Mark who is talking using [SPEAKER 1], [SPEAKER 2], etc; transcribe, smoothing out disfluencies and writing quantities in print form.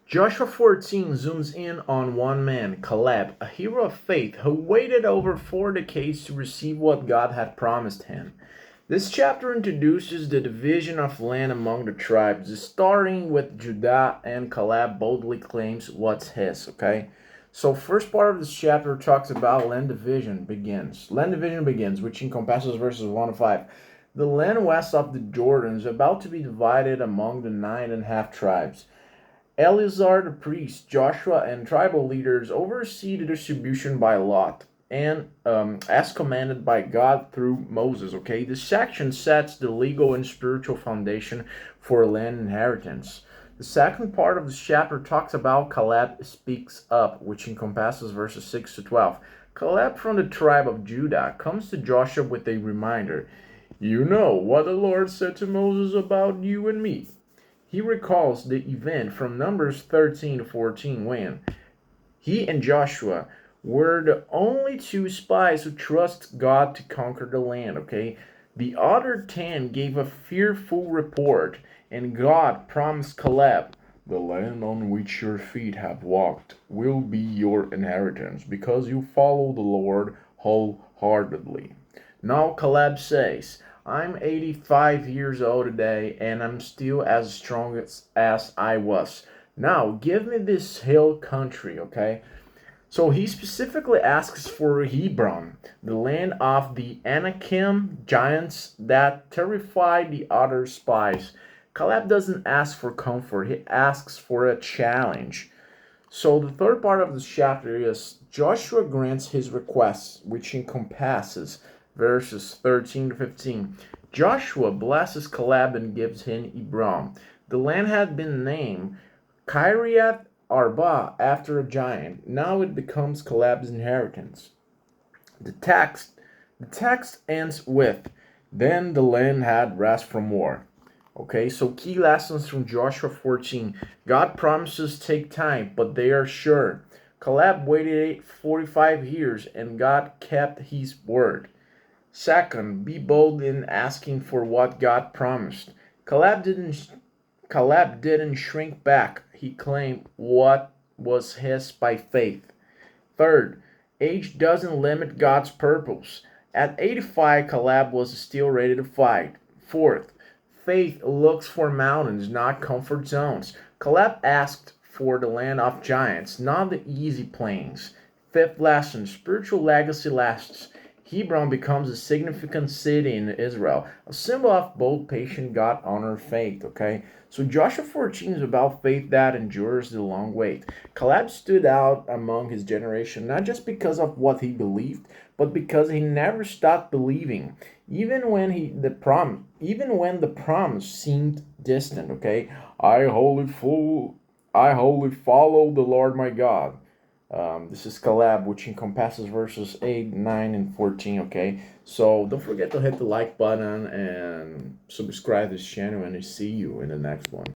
[SPEAKER 1] Joshua 14 zooms in on one man, Caleb, a hero of faith who waited over 4 decades to receive what God had promised him. This chapter introduces the division of land among the tribes, starting with Judah, and Caleb boldly claims what's his, okay? So first part of this chapter talks about land division begins. Land division begins, which encompasses verses 1 to 5. The land west of the Jordan is about to be divided among the 9.5 tribes. Eleazar the priest, Joshua, and tribal leaders oversee the distribution by lot and as commanded by God through Moses. Okay, this section sets the legal and spiritual foundation for land inheritance. The second part of the chapter talks about Caleb speaks up, which encompasses verses 6 to 12. Caleb from the tribe of Judah comes to Joshua with a reminder. You know what the Lord said to Moses about you and me. He recalls the event from Numbers 13 to 14 when he and Joshua were the only two spies who trust God to conquer the land, okay? The other 10 gave a fearful report, and God promised Caleb, the land on which your feet have walked will be your inheritance because you follow the Lord wholeheartedly. Now Caleb says, I'm 85 years old today and I'm still as strong as I was. Now, give me this hill country, okay? So he specifically asks for Hebron, the land of the Anakim giants that terrified the other spies. Caleb doesn't ask for comfort, he asks for a challenge. So the third part of this chapter is Joshua grants his requests, which encompasses verses 13 to 15. Joshua blesses Caleb and gives him Hebron. The land had been named Kiriath Arba after a giant. Now it becomes Caleb's inheritance. The text ends with, Then the land had rest from war. Okay, so key lessons from Joshua 14. God promises take time, but they are sure. Caleb waited 45 years and God kept his word. Second, be bold in asking for what God promised. Caleb didn't shrink back. He claimed what was his by faith. Third, age doesn't limit God's purpose. At 85, Caleb was still ready to fight. Fourth, faith looks for mountains, not comfort zones. Caleb asked for the land of giants, not the easy plains. Fifth lesson, spiritual legacy lasts. Hebron becomes a significant city in Israel, a symbol of bold, patient, God honored faith. Okay, so Joshua 14 is about faith that endures the long wait. Caleb stood out among his generation not just because of what he believed, but because he never stopped believing, even when the promise seemed distant. Okay, I wholly follow the Lord my God. This is Caleb, which encompasses verses 8, 9, and 14, okay? So don't forget to hit the like button and subscribe to this channel, and I see you in the next one.